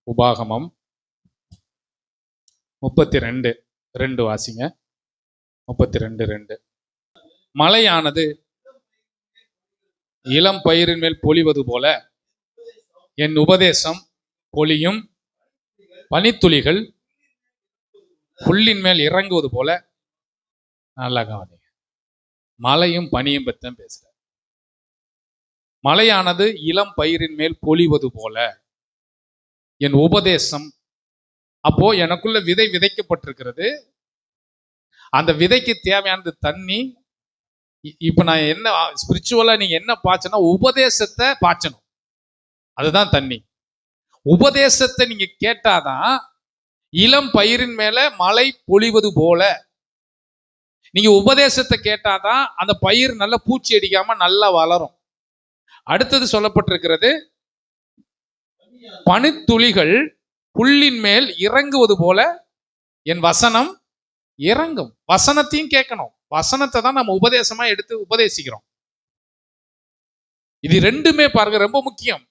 உபாகமம் 32:2 வாசிங்க. 32:2. மழையானது இளம் பயிரின் மேல் பொழிவது போல என் உபதேசம் பொழியும், பனித்துளிகள் புல்லின் மேல் இறங்குவது போல. நல்லா கவனிங்க, மழையும் பனியும் பற்றி தான் பேசுற. மழையானது இளம் பயிரின் மேல் பொழிவது போல என் உபதேசம். அப்போ எனக்குள்ள விதை விதைக்கப்பட்டிருக்கிறது. அந்த விதைக்கு தேவையானது தண்ணி. இப்ப நான் என்ன ஸ்பிரிச்சுவலா நீங்க என்ன பாய்ச்சனா, உபதேசத்தை பாய்ச்சணும். அதுதான் தண்ணி. உபதேசத்தை நீங்க கேட்டாதான் இளம் பயிரின் மேல மழை பொழிவது போல. நீங்க உபதேசத்தை கேட்டாதான் அந்த பயிர் நல்ல பூச்சி அடிக்காம நல்லா வளரும். அடுத்தது சொல்லப்பட்டிருக்கிறது, பனித்துளிகள் புல்லின் மேல் இறங்குவது போல என் வசனம் இறங்கும். வசனத்தையும் கேட்கணும். வசனத்தை தான் நம்ம உபதேசமா எடுத்து உபதேசிக்கிறோம். இது ரெண்டுமே பாருங்க ரொம்ப முக்கியம்.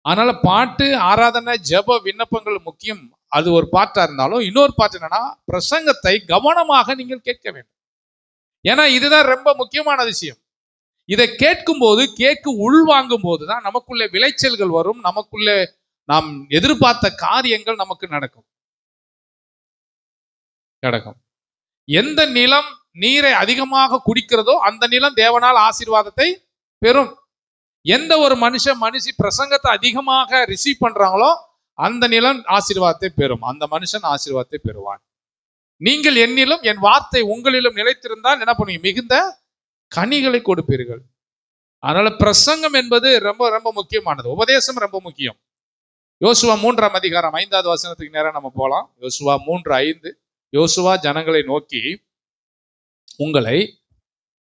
அதனால பாட்டு, ஆராதனை, ஜெப, விண்ணப்பங்கள் முக்கியம். அது ஒரு பாட்டா இருந்தாலும் இன்னொரு பாட்டு என்னன்னா, பிரசங்கத்தை கவனமாக நீங்கள் கேட்க வேண்டும். ஏன்னா இதுதான் ரொம்ப முக்கியமான விஷயம். இதை கேட்கும் போது, உள்வாங்கும் போதுதான் நமக்குள்ள விளைச்சல்கள் வரும். நமக்குள்ள நாம் எதிர்பார்த்த காரியங்கள் நமக்கு நடக்கும். எந்த நிலம் நீரை அதிகமாக குடிக்கிறதோ அந்த நிலம் தேவனால் ஆசீர்வாதத்தை பெறும். எந்த ஒரு மனுஷி பிரசங்கத்தை அதிகமாக ரிசீவ் பண்றாங்களோ அந்த நிலம் ஆசீர்வாதத்தை பெறும். அந்த மனுஷன் ஆசீர்வாதத்தை பெறுவான். நீங்கள் என்னிலும் என் வார்த்தை உங்களிலும் நிலைத்திருந்தால் என்ன பண்ணுவீங்க? மிகுந்த கனிகளை கொடுப்பீர்கள். அதனால பிரசங்கம் என்பது ரொம்ப ரொம்ப முக்கியமானது. உபதேசம் ரொம்ப முக்கியம். யோசுவா 3:5 நேரம் நம்ம போலாம். யோசுவா 3:5. யோசுவா ஜனங்களை நோக்கி, உங்களை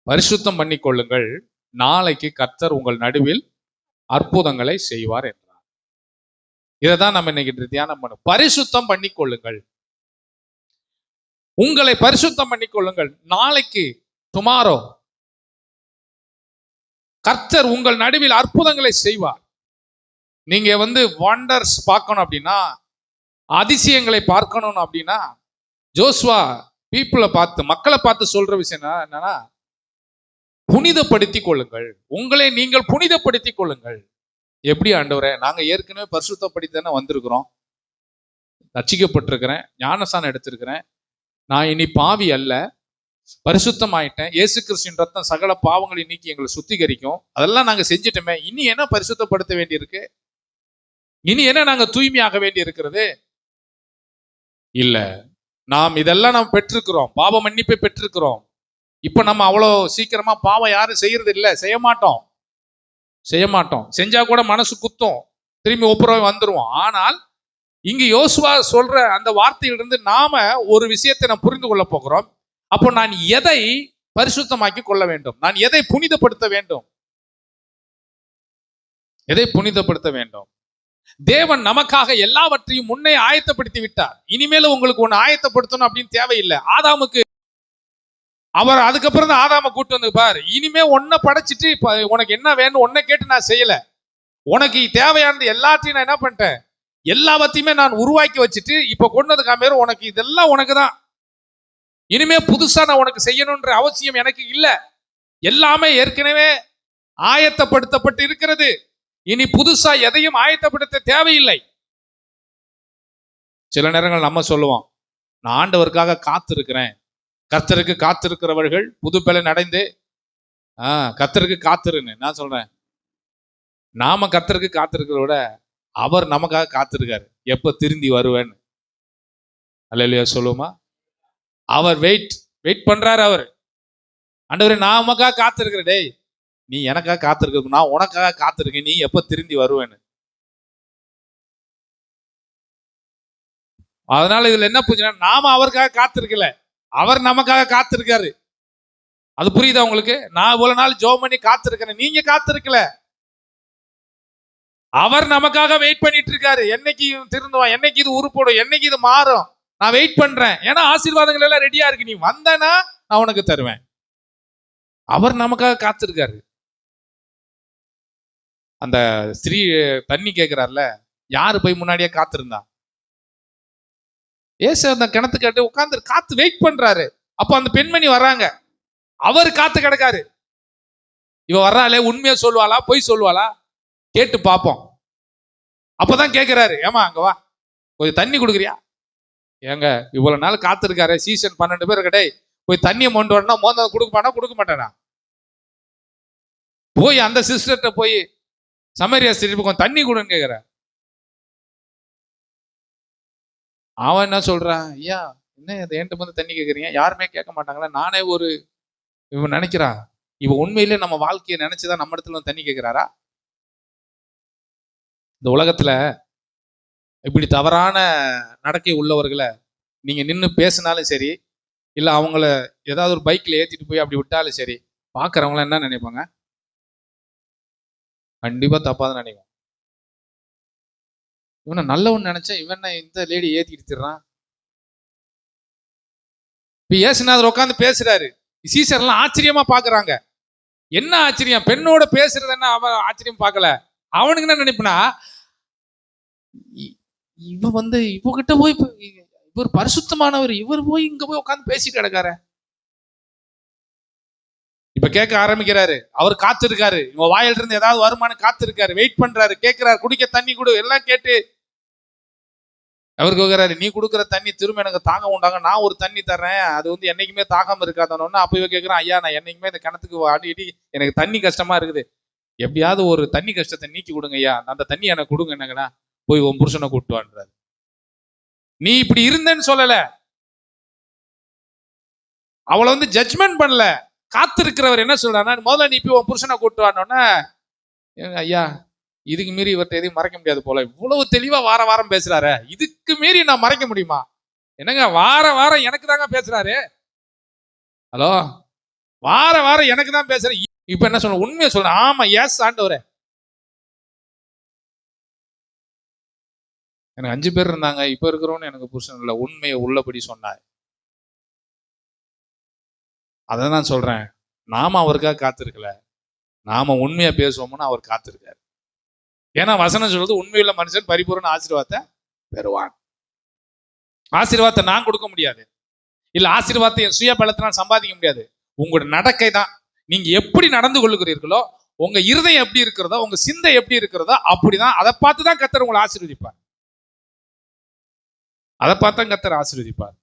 பரிசுத்தம் பண்ணிக்கொள்ளுங்கள், நாளைக்கு கர்த்தர் உங்கள் நடுவில் அற்புதங்களை செய்வார் என்றார். இதைதான் நம்ம இன்னைக்கு தியானம் பண்ணும். பரிசுத்தம் பண்ணிக்கொள்ளுங்கள், உங்களை பரிசுத்தம் பண்ணிக்கொள்ளுங்கள், நாளைக்கு டுமாரோ கர்த்தர் உங்கள் நடுவில் அற்புதங்களை செய்வார். நீங்க வண்டர்ஸ் பார்க்கணும் அப்படின்னா, அதிசயங்களை பார்க்கணும் அப்படின்னா, ஜோசுவா மக்களை பார்த்து சொல்ற விஷயம் என்னன்னா, புனிதப்படுத்திக் கொள்ளுங்கள், உங்களை நீங்கள் புனிதப்படுத்திக் கொள்ளுங்கள். எப்படி ஆண்டவரே? நாங்க ஏற்கனவே பரிசுத்தப்படுத்தி தானே வந்திருக்கிறோம், ரட்சிக்கப்பட்டிருக்கிறேன், ஞானஸ்நானம் எடுத்திருக்கிறேன், நான் இனி பாவி அல்ல, பரிசுத்தம் ஆயிட்டேன், இயேசு கிறிஸ்துவின் ரத்தம் சகல பாவங்களை நீக்கி எங்களை சுத்திகரிக்கும், அதெல்லாம் நாங்க செஞ்சிட்டோமே, இனி என்ன பரிசுத்தப்படுத்த வேண்டி இருக்கு? இனி என்ன நாங்க தூய்மையாக வேண்டி இருக்கிறது? இல்ல, நாம் இதெல்லாம் நாம் பெற்றிருக்கிறோம், பாவ மன்னிப்பை பெற்றிருக்கிறோம். இப்ப நம்ம அவ்வளோ சீக்கிரமா பாவம் யாரும் செய்யறது இல்லை, செய்ய மாட்டோம். செஞ்சா கூட மனசு குத்தும், திரும்பி ஒப்புரவு வந்துருவோம். ஆனால் இங்கு யோசுவா சொல்ற அந்த வார்த்தையிலிருந்து நாம ஒரு விஷயத்தை நாம் புரிந்து கொள்ள போகிறோம். அப்போ நான் எதை பரிசுத்தமாக்கி கொள்ள வேண்டும்? நான் எதை புனிதப்படுத்த வேண்டும்? தேவன் நமக்காக எல்லாவற்றையும் முன்னே ஆயத்தப்படுத்தி விட்டார். இனிமேல உங்களுக்கு ஒண்ணு ஆயத்தப்படுத்தணும் அப்படின்னு தேவையில்லை. ஆதாமுக்கு அவர் அதுக்கப்புறம் தான் ஆதாம கூட்டு வந்து பாரு, இனிமே ஒன்ன படைச்சிட்டு உனக்கு என்ன வேணும் ஒன்ன கேட்டு நான் செய்யல, உனக்கு தேவையானது எல்லாத்தையும் நான் என்ன பண்ணிட்டேன், எல்லாவற்றையுமே நான் உருவாக்கி வச்சுட்டு இப்ப கொண்டது காமேரு, உனக்கு இதெல்லாம் உனக்கு தான். இனிமே புதுசா நான் உனக்கு செய்யணும்ன்ற அவசியம் எனக்கு இல்லை. எல்லாமே ஏற்கனவே ஆயத்தப்படுத்தப்பட்டு இருக்கிறது. இனி புதுசா எதையும் ஆயத்தப்படுத்த தேவையில்லை. சில நேரங்கள் நம்ம சொல்லுவோம், நான் ஆண்டவருக்காக காத்திருக்கிறேன். கர்த்தருக்கு காத்திருக்கிறவர்கள் புது பலன் அடைந்து, கர்த்தருக்கு காத்திருன்னு நான் சொல்றேன். நாம கர்த்தருக்கு காத்திருக்கிறத விட அவர் நமக்காக காத்திருக்காரு, எப்ப திருந்தி வருவேன்னு. அல்லேலூயா சொல்லுமா? அவர் வெயிட் பண்றாரு. அவர் ஆண்டவரே நான் உமக்காக காத்திருக்கிறேன், டேய் நீ எனக்காக காத்திருக்க, நான் உனக்காக காத்திருக்கேன், நீ எப்ப திருந்தி வருவேன்னு. அதனால இதுல என்ன புரிஞ்சுன்னா, நாம அவருக்காக காத்திருக்கல, அவர் நமக்காக காத்திருக்காரு. அது புரியுதா உங்களுக்கு? நான் இவ்வளவு நாள் ஜெபம் பண்ணி காத்திருக்கிறேன், நீங்க காத்திருக்கல. அவர் நமக்காக வெயிட் பண்ணிட்டு இருக்காரு. என்னைக்கு திருந்துவான், என்னைக்கு இது உருப்படும், என்னைக்கு இது மாறும், நான் வெயிட் பண்றேன். ஏன்னா ஆசீர்வாதங்கள் எல்லாம் ரெடியா இருக்கு, நீ வந்தனா நான் உனக்கு தருவேன். அவர் நமக்காக காத்திருக்காரு. அந்த ஸ்திரீ தண்ணி கேட்கிறார்ல, யாரு போய் முன்னாடியே காத்திருந்தா? ஏசு அந்த கிணத்து கேட்டு உட்கார்ந்து காத்து வெயிட் பண்றாரு. அப்போ அந்த பெண்மணி வர்றாங்க. அவர் காத்து கிடக்காரு. இவ வர்றாளே, உண்மையா சொல்லுவாளா பொய் சொல்லுவாளா கேட்டு பார்ப்போம். அப்பதான் கேட்கிறாரு, ஏமா அங்க வா, கொஞ்சம் தண்ணி கொடுக்குறியா? ஏங்க இவ்வளவு நாள் காத்திருக்காரு, சீசன் 12 பேர் கடை, போய் தண்ணியை மொண்டு வரனா மோந்த கொடுக்க மாட்டானா? போய் அந்த சிஸ்டர்கிட்ட போய் சமரியா ஸ்திரீ கொஞ்சம் தண்ணி கொடுன்னு கேட்கிற. அவன் என்ன சொல்றான், ஐயா என்ன என்கிட்ட வந்து தண்ணி கேட்கறீங்க, யாருமே கேட்க மாட்டாங்களா? நானே ஒரு இவன் நினைக்கிறான், இவன் உண்மையிலே நம்ம வாழ்க்கையை நினைச்சுதான் நம்ம இடத்துல தண்ணி கேட்கிறாரா? இந்த உலகத்துல இப்படி தவறான நடக்கை உள்ளவர்களை நீங்க நின்று பேசினாலும் சரி, இல்ல அவங்கள ஏதாவது ஒரு பைக்ல ஏத்திட்டு போய் அப்படி விட்டாலும் சரி, பாக்குறவங்க என்ன நினைப்பாங்க? கண்டிப்பா தப்பாதான் நினைப்பாங்க. இவனை நல்லவன் நினைச்சேன், இவன் இந்த லேடி ஏத்திட்டு திடுறான். இப்ப இயேசுநாதர் உட்காந்து பேசுறாரு, சீசர்லாம் ஆச்சரியமா பாக்குறாங்க. என்ன ஆச்சரியம்? பெண்ணோட பேசுறது என்ன அவன் ஆச்சரியம் பார்க்கல. அவனுக்கு என்ன நினைப்புனா, இவ வந்து இவகிட்ட போய் இவர் பரிசுத்தமானவர், இவர் போய் இங்க போய் உட்காந்து பேசிட்டு கிடக்காரு. இப்ப கேட்க ஆரம்பிக்கிறாரு. அவர் காத்திருக்காரு, இவங்க வாயில இருந்து ஏதாவது வருமானம் காத்திருக்காரு, வெயிட் பண்றாரு, கேட்கிறாரு, குடிக்க தண்ணி கொடு எல்லாம் கேட்டு அவர் கேட்கிறாரு, நீ கொடுக்குற தண்ணி திரும்ப எனக்கு தாங்க உண்டாங்க, நான் ஒரு தண்ணி தர்றேன், அது வந்து என்னைக்குமே தாகாம இருக்காதன்னு. அப்ப இவ கேட்கிறான், ஐயா நான் என்னைக்குமே இந்த கிணத்துக்கு ஆடி எனக்கு தண்ணி கஷ்டமா இருக்குது, எப்படியாவது ஒரு தண்ணி கஷ்டத்தை நீக்கி கொடுங்க ஐயா, அந்த தண்ணி எனக்கு கொடுங்க என்னங்கண்ணா, போய் உன் புருஷனை கூப்பிட்டு வான்றாரு. நீ இப்படி இருந்தேன்னு சொல்லல, அவளை வந்து ஜட்ஜ்மெண்ட் பண்ணல. காத்திருக்கிறவர் என்ன சொல்றாருன்னா, முதல்ல நீ போய் உன் புருஷனை கூப்பிட்டு வானோன்னா, ஐயா இதுக்கு மீறி இவர்கிட்ட எதையும் மறைக்க முடியாது போல, இவ்வளவு தெளிவா வார வாரம் பேசுறாரு, இதுக்கு மீறி நான் மறைக்க முடியுமா? என்னங்க வார வாரம் எனக்கு தாங்க பேசுறாரு. ஹலோ, வார வாரம் எனக்கு தான் பேசுற. இப்ப என்ன சொல்ற? உண்மையை சொல்ற. ஆமா, எஸ் ஆண்டவரே, எனக்கு 5 பேர் இருந்தாங்க, இப்ப இருக்கிறவன்னு எனக்கு புருஷன் இல்லை, உண்மையை உள்ளபடி சொன்னார். அதை நான் சொல்றேன், நாம அவருக்காக காத்திருக்கல, நாம உண்மையா பேசுவோம்னு அவர் காத்திருக்காரு. ஏன்னா வசனம் சொல்றது, உண்மையுள்ள மனுஷன் பரிபூர்ண ஆசீர்வாதத்தை பெறுவான். ஆசீர்வாதத்தை நான் கொடுக்க முடியாது, இல்ல ஆசீர்வாதத்தை என் சுய பலத்தினால் சம்பாதிக்க முடியாது. உங்களோட நடக்கை தான். நீங்க எப்படி நடந்து கொள்ளுகிறீர்களோ, உங்க இருதயம் எப்படி இருக்கிறதோ, உங்க சிந்தை எப்படி இருக்கிறதோ அப்படிதான். அதை பார்த்து தான் கர்த்தர் உங்களை ஆசீர்வதிப்பார். அதை பார்த்தா கர்த்தர் ஆசீர்வதிப்பார்.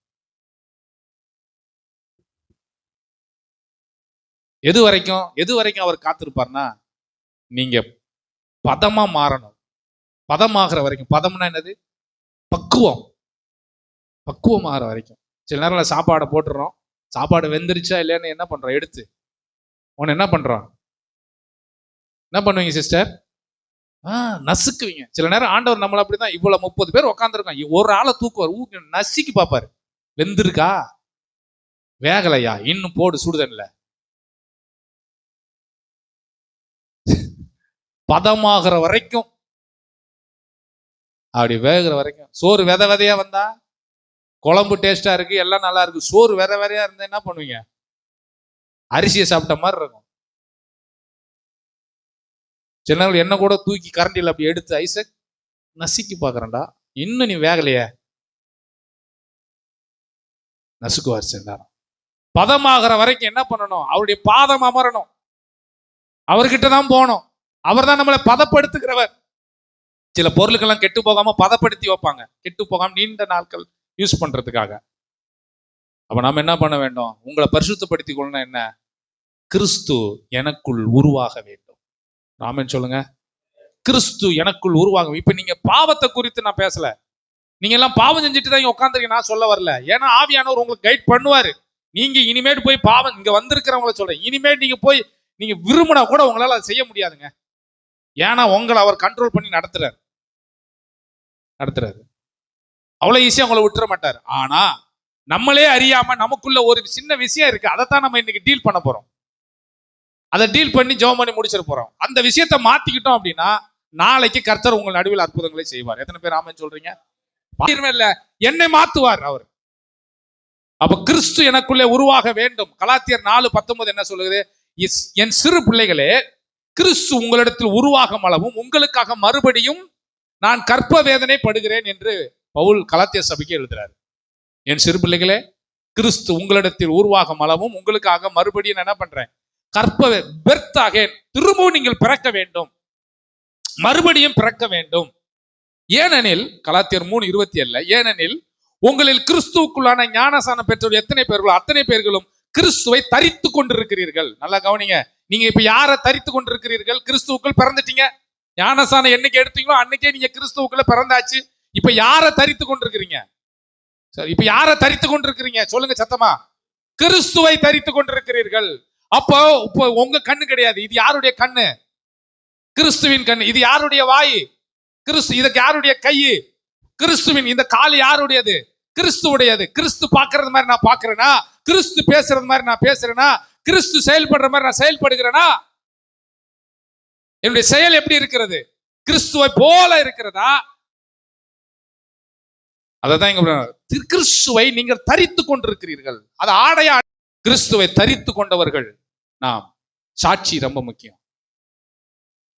எது வரைக்கும் அவர் காத்திருப்பார்னா, நீங்க பதமா மாறணும். பதமாகிற வரைக்கும். பதம்னா என்னது? பக்குவமாகிற வரைக்கும். சில நேரம் சாப்பாடை போட்டுறோம், சாப்பாடு வெந்துருச்சா இல்லையான்னு என்ன பண்றோம், எடுத்து உன்னை என்ன பண்றோம், என்ன பண்ணுவீங்க சிஸ்டர்? நசுக்குவீங்க. சில நேரம் ஆண்டவர் நம்மள அப்படிதான், இவ்வளவு 30 பேர் உட்காந்துருக்கோம், ஒரு ஆளை தூக்குவார், நசுக்கி பார்ப்பாரு, வெந்திருக்கா வேகலையா, இன்னும் போடு சுடுதன்ல. பதமாகிற வரைக்கும், அப்படி வேகிற வரைக்கும். சோறு விதையா வந்தா, குழம்பு டேஸ்டா இருக்கு, எல்லாம் நல்லா இருக்கு, சோறு விதையா இருந்தா என்ன பண்ணுவீங்க? அரிசியை சாப்பிட்ட மாதிரி இருக்கும். சில நாள் என்ன கூட தூக்கி கரண்டியில் அப்படி எடுத்து ஐசக் நசுக்கி பாக்குறேன்டா, இன்னும் நீ வேகலைய, நசுக்குவார். சில நேரம் பதமாகிற வரைக்கும் என்ன பண்ணணும்? அவருடைய பாதம் அமரணும், அவர்கிட்ட தான் போகணும். அவர் தான் நம்மளை பதப்படுத்துகிறவர். சில பொருளுக்கெல்லாம் கெட்டு போகாம பதப்படுத்தி வைப்பாங்க, கெட்டு போகாம நீண்ட நாட்கள் யூஸ் பண்றதுக்காக. அப்ப நம்ம என்ன பண்ண வேண்டும்? உங்களை பரிசுத்தப்படுத்திக் கொள்ளணும். என்ன? கிறிஸ்து எனக்குள் உருவாக வேண்டும். ஆமென் சொல்லுங்க. கிறிஸ்து எனக்குள் உருவாகும். இப்ப நீங்க பாவத்தை குறித்து நான் பேசல, நீங்க எல்லாம் பாவம் செஞ்சுட்டு தான் உட்காந்துருக்கீங்க, நான் சொல்ல வரல. ஏன்னா ஆவியானவர் உங்களுக்கு கைட் பண்ணுவாரு. நீங்க இனிமேட்டு போய் பாவம், இங்க வந்திருக்கிறவங்கள சொல்றேன், இனிமேல் நீங்க போய் நீங்க விரும்பினா கூட உங்களால அதை செய்ய முடியாதுங்க. ஏன்னா உங்களை அவர் கண்ட்ரோல் பண்ணி நடத்துறாரு. அவ்வளவு ஈஸியா உங்களை விட்டுற மாட்டாரு. ஆனா நம்மளே அறியாம நமக்குள்ள ஒரு சின்ன விஷயம் இருக்கு, அதைத்தான் நம்ம இன்னைக்கு டீல் பண்ண போறோம். அதை டீல் பண்ணி ஜெபம் பண்ணி முடிச்சிட போறோம். அந்த விஷயத்தை மாத்திக்கிட்டோம் அப்படின்னா, நாளைக்கு கர்த்தர் உங்கள் நடுவில் அற்புதங்களை செய்வார். எத்தனை பேர் ஆமென் சொல்றீங்க? இல்ல, என்னை மாத்துவார் அவர். அப்ப கிறிஸ்து எனக்குள்ளே உருவாக வேண்டும். கலாத்தியர் 4:19 என்ன சொல்லுது? என் சிறு பிள்ளைகளே, கிறிஸ்து உங்களிடத்தில் உருவாகும் அளவும் உங்களுக்காக மறுபடியும் நான் கற்ப வேதனை படுகிறேன் என்று பவுல் கலாத்திய சபைக்கு எழுதுறாரு. என் சிறு பிள்ளைகளே, கிறிஸ்து உங்களிடத்தில் உருவாகும் அளவும் உங்களுக்காக மறுபடியும் என்ன பண்றேன், பெர்த்தாக திரும்பவும் நீங்கள் பிறக்க வேண்டும், மறுபடியும் பிறக்க வேண்டும். ஏனெனில் கலாத்தியர் 3:27, ஏனெனில் உங்களில் கிறிஸ்துவுக்குள்ளான ஞானசானம் பெற்றோர் எத்தனை பேர்களோ அத்தனை பேர்களும் கிறிஸ்துவை தரித்து கொண்டிருக்கிறீர்கள். நல்லா கவனிங்க, நீங்க இப்ப யாரை தரித்து கொண்டிருக்கிறீர்கள்? கிறிஸ்துவுக்குள் பிறந்துட்டீங்க. ஞானசானம் என்னைக்கு எடுத்தீங்களோ அன்னைக்கே நீங்க கிறிஸ்துவுக்குள்ள பிறந்தாச்சு. இப்ப யாரை தரித்து கொண்டிருக்கிறீங்க? சரி, இப்ப யாரை தரித்து கொண்டிருக்கிறீங்க சொல்லுங்க சத்தமா. கிறிஸ்துவை தரித்து கொண்டிருக்கிறீர்கள். அப்போ இப்போ உங்க கண்ணு கிடையாது, இது யாருடைய கண்ணு? கிறிஸ்துவின் கண்ணு. இது யாருடைய வாய்? கிறிஸ்து. இதுக்கு யாருடைய கை? கிறிஸ்துவின். இந்த கால் யாருடையது? கிறிஸ்துவுடையது. கிறிஸ்து பாக்குறது மாதிரி நான் பாக்குறேனா? கிறிஸ்து பேசுறது மாதிரி நான் பேசுறேனா? கிறிஸ்து செயல்படுற மாதிரி நான் செயல்படுகிறேனா? என்னுடைய செயல் எப்படி இருக்கிறது? கிறிஸ்துவை போல இருக்கிறதா? அதான் இங்க கிறிஸ்துவை நீங்கள் தரித்து கொண்டிருக்கிறீர்கள். அது ஆடையா. கிறிஸ்துவை தரித்து கொண்டவர்கள் நாம். சாட்சி ரொம்ப முக்கியம்.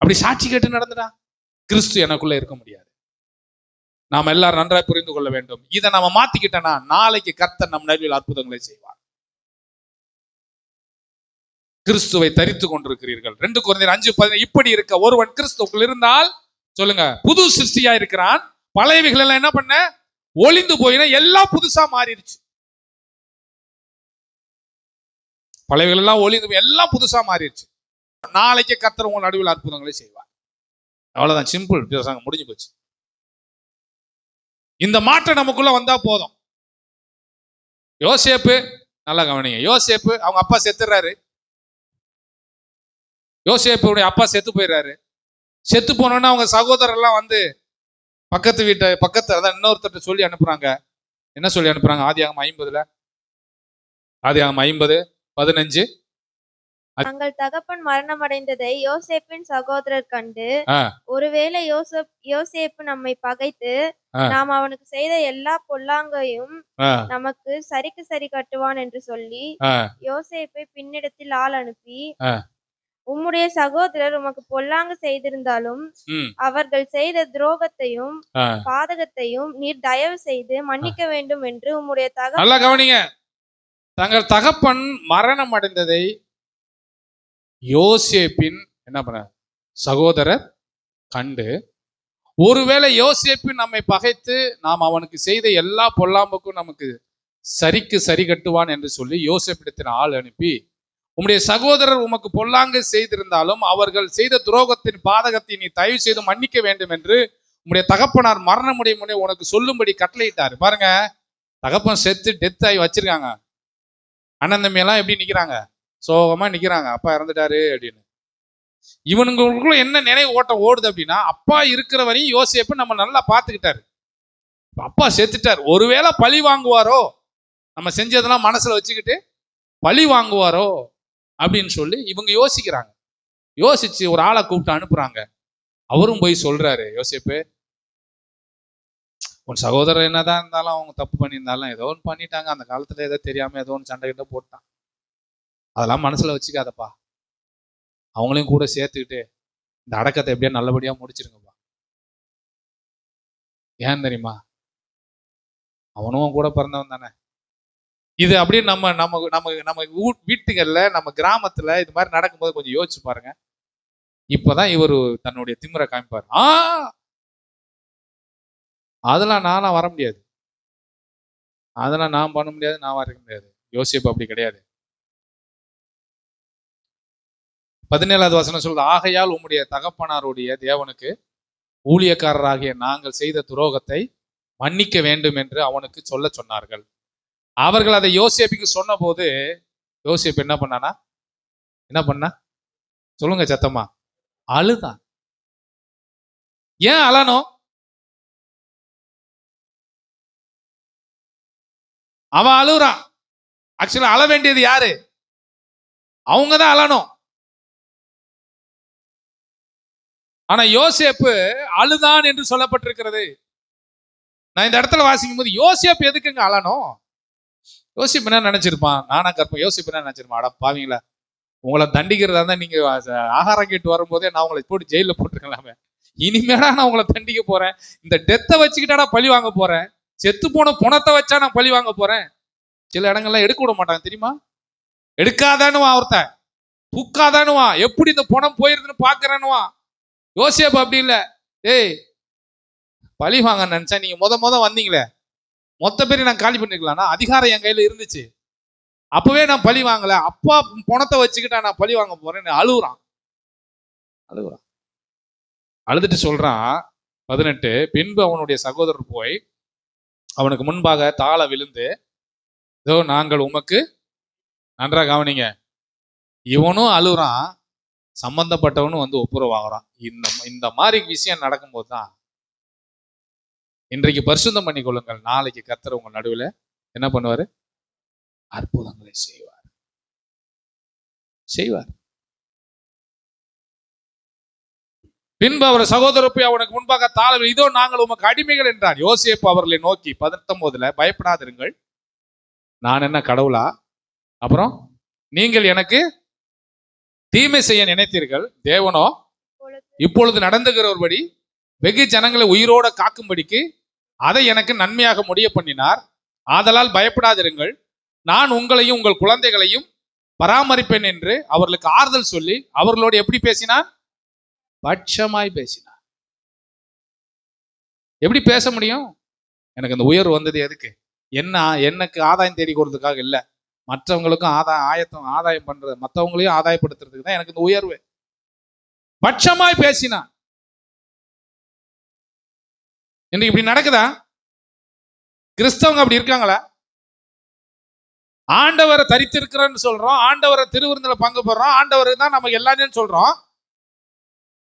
அப்படி சாட்சி கேட்டு நடந்துடா கிறிஸ்து எனக்குள்ள இருக்க முடியாது. நாம் எல்லாரும் நன்றாய் புரிந்து கொள்ள வேண்டும். இதை நம்ம மாத்திக்கிட்டோம்னா நாளைக்கு கர்த்தர் நம் நடுவில் அற்புதங்களை செய்வார். கிறிஸ்துவை தரித்து கொண்டிருக்கிறீர்கள். 2 கொரிந்தியர் 5:17, இப்படி இருக்க ஒருவன் கிறிஸ்துவுக்குள் இருந்தால் சொல்லுங்க, புது சிருஷ்டியா இருக்கிறான். பழையவைகள் எல்லாம் என்ன பண்ண, ஒளிந்து போயினா எல்லாம் புதுசா மாறிடுச்சு. பழையவைகள் எல்லாம் ஒளிந்து எல்லாம் புதுசா மாறிடுச்சு. நாளைக்கு கர்த்தர் உங்கள் நடுவில் அற்புதங்களை செய்வார். அவ்வளவுதான், சிம்பிள். முடிஞ்சு போச்சு. இந்த மாற்றம் நமக்குள்ள வந்தா போதும். யோசேப்பு, நல்லா கவனிங்க, யோசேப்பு அவங்க அப்பா செத்துறாரு. யோசேப்புடைய அப்பா செத்து போயிடுறாரு. செத்து போனோன்னா அவங்க சகோதரர் எல்லாம் வந்து பக்கத்து அதான் இன்னொருத்தர் சொல்லி அனுப்புறாங்க. என்ன சொல்லி அனுப்புறாங்க? ஆதியாகமம் 50:15. தங்கள் தகப்பன் மரணம் அடைந்ததை யோசேப்பின் சகோதரர் கண்டு, ஒருவேளை யோசேப்பு நம்மை பகைத்து நாம் அவனுக்கு செய்த எல்லா பொல்லாங்கையும் நமக்கு சரிக்கு சரி கட்டுவான் என்று சொல்லி யோசேப்பை பின்னிடத்தில் ஆள் அனுப்பி, உம்முடைய சகோதரர் உமக்கு பொல்லாங்கு செய்திருந்தாலும் அவர்கள் செய்த துரோகத்தையும் பாதகத்தையும் நீர் தயவு செய்து மன்னிக்க வேண்டும் என்று உம்முடைய நல்லா கவனிங்க. தங்கள் தகப்பன் மரணம் அடைந்ததை யோசேப்பின் என்ன பண்ண சகோதரர் கண்டு, ஒருவேளை யோசேப்பின் நம்மை பகைத்து நாம் அவனுக்கு செய்த எல்லா பொல்லாம்புக்கும் நமக்கு சரிக்கு சரி கட்டுவான் என்று சொல்லி யோசேப்பிடத்தின் ஆள் அனுப்பி, உம்முடைய சகோதரர் உமக்கு பொல்லாங்கு செய்திருந்தாலும் அவர்கள் செய்த துரோகத்தின் பாதகத்தை நீ தயவு செய்து மன்னிக்க வேண்டும் என்று உம்முடைய தகப்பனார் மரணமுடைய முன்னே உனக்கு சொல்லும்படி கட்டளையிட்டாரு. பாருங்க, தகப்பன் செத்து டெத் ஆகி வச்சிருக்காங்க. அண்ணன் தம்பி எல்லாம் எப்படி நிக்கிறாங்க? சோகமா நிக்கிறாங்க, அப்பா இறந்துட்டாரு அப்படின்னு. இவனுங்களுக்குள்ள என்ன நினைவு ஓட்டம் ஓடுது அப்படின்னா, அப்பா இருக்கிற வரையும் யோசேப்பு நம்ம நல்லா பார்த்துக்கிட்டாரு. அப்பா செத்துட்டார், ஒருவேளை பழி வாங்குவாரோ, நம்ம செஞ்சதெல்லாம் மனசுல வச்சுக்கிட்டு பழி வாங்குவாரோ அப்படின்னு சொல்லி இவங்க யோசிக்கிறாங்க. யோசிச்சு ஒரு ஆளை கூப்பிட்டு அனுப்புறாங்க. அவரும் போய் சொல்றாரு, யோசேப்பு, உன் சகோதரர் என்னதான் இருந்தாலும் அவங்க தப்பு பண்ணியிருந்தாலும் ஏதோ ஒன்று பண்ணிட்டாங்க, அந்த காலத்துல ஏதோ தெரியாம ஏதோ ஒன்று சண்டை கிட்ட போட்டான், அதெல்லாம் மனசுல வச்சுக்காதப்பா, அவங்களையும் கூட சேர்த்துக்கிட்டு இந்த அடக்கத்தை எப்படியா நல்லபடியா முடிச்சிருங்கப்பா. ஏன் தெரியுமா? அவனும் கூட பிறந்தவன் தானே. இது அப்படியே நம்ம நம்ம நம்ம நம்ம வீட்டுகள்ல நம்ம கிராமத்துல இது மாதிரி நடக்கும்போது கொஞ்சம் யோசிச்சு பாருங்க. இப்பதான் இவரு தன்னுடைய திமிரை காமிப்பாரு. அதெல்லாம் நானா வர முடியாது, அதெல்லாம் நான் பண்ண முடியாது, நான் வர முடியாது. யோசிப்பு அப்படி கிடையாது. 17வது வசனம் சொல்லுது, ஆகையால் உம்முடைய தகப்பனாருடைய தேவனுக்கு ஊழியக்காரராகிய நாங்கள் செய்த துரோகத்தை மன்னிக்க வேண்டும் என்று அவனுக்கு சொல்ல சொன்னார்கள். அவர்கள் அதை யோசேப்புக்கு சொன்ன போது யோசேப்பு என்ன பண்ணானா? என்ன பண்ணா சொல்லுங்க சத்தமா? அழுதான். ஏன் அழணும்? அவன் அழுறான். ஆக்சுவலா அழ வேண்டியது யாரு? அவங்கதான் அழணும். ஆனா யோசேப்பு அழுதான் என்று சொல்லப்பட்டிருக்கிறது. நான் இந்த இடத்துல வாசிக்கும் போது யோசேப்பு எதுக்குங்க அழணும்? யோசிப்பு என்ன நினைச்சிருப்பான்? நானா கற்பேன். யோசிப்பு என்ன நினைச்சிருப்பான்? அட பாவீங்களா, உங்களை தண்டிக்கிறதா இருந்தா நீங்க ஆகாரம் கேட்டு வரும்போதே நான் உங்களை போட்டு ஜெயில போட்டுருக்கலாமே, இனிமேடா நான் உங்களை தண்டிக்க போறேன், இந்த டெத்தை வச்சுக்கிட்டாடா பழி வாங்க போறேன், செத்து போன புணத்தை வச்சா நான் பழி வாங்க போறேன். சில இடங்கள்லாம் எடுக்க விட மாட்டாங்க தெரியுமா? எடுக்காதானுவா ஒருத்தன், தூக்காதானுவா, எப்படி இந்த புணம் போயிருதுன்னு பாக்குறானுவா. யோசேப்பு அப்படி இல்ல. ஏய், பழி வாங்க நினைச்சா நீங்க முத வந்தீங்களே, மொத்த பேரையும் நான் காலி பண்ணிருக்கலாம்னா, அதிகாரம் என் கையில இருந்துச்சு, அப்பவே நான் பழி வாங்கல, அப்பா பணத்தை வச்சுக்கிட்டா நான் பழி வாங்க போறேன்னு அழுகுறான். அழுதுட்டு சொல்றான் 18, பின்பு அவனுடைய சகோதரர் போய் அவனுக்கு முன்பாக தாழ விழுந்து, இதோ நாங்கள் உமக்கு, நன்றா கவனிங்க, இவனும் அழுகுறான், சம்பந்தப்பட்டவனும் வந்து ஒப்புரவாகிறான். இந்த மாதிரி விஷயம் நடக்கும்போது தான் இன்றைக்கு பரிசுத்தம் பண்ணி கொள்ளுங்கள், நாளைக்கு கர்த்தர் உங்க நடுவில் என்ன பண்ணுவாரு? அற்புதங்களை செய்வார். பின்பு அவர் சகோதரர் போய் அவனுக்கு முன்பாக தாழ, இதோ நாங்கள் உமக்கு அடிமைகள் என்றார். யோசேப்பு அவர்களை நோக்கி 19, பயப்படாதிருங்கள், நான் என்ன கடவுளா? அப்புறம் நீங்கள் எனக்கு தீமை செய்ய நினைத்தீர்கள், தேவனோ இப்பொழுது நடந்துகிறபடி வெகு ஜனங்களை உயிரோட காக்கும்படிக்கு அதை எனக்கு நன்மையாக முடிய பண்ணினார். ஆதலால் பயப்படாதிருங்கள், நான் உங்களையும் உங்கள் குழந்தைகளையும் பராமரிப்பேன் என்று அவர்களுக்கு ஆறுதல் சொல்லி அவர்களோடு எப்படி பேசினார்? பட்சமாய் பேசினார். எப்படி பேச முடியும்? எனக்கு இந்த உயர்வு வந்தது எதுக்கு? எனக்கு ஆதாயம் தேடி கொடுறதுக்காக இல்ல, மற்றவங்களுக்கும் ஆதாயம் பண்றது, மற்றவங்களையும் ஆதாயப்படுத்துறதுக்கு தான் எனக்கு இந்த உயர்வு. பட்சமாய் பேசினார். இன்னைக்கு இப்படி நடக்குதா? கிறிஸ்தவங்க அப்படி இருக்காங்களா? ஆண்டவரை தரித்திருக்கிறோன்னு சொல்றோம், ஆண்டவரை திருவிருந்துல பங்கு பெறோம், ஆண்டவர் தான் நமக்கு எல்லாத்தையும் சொல்றோம்.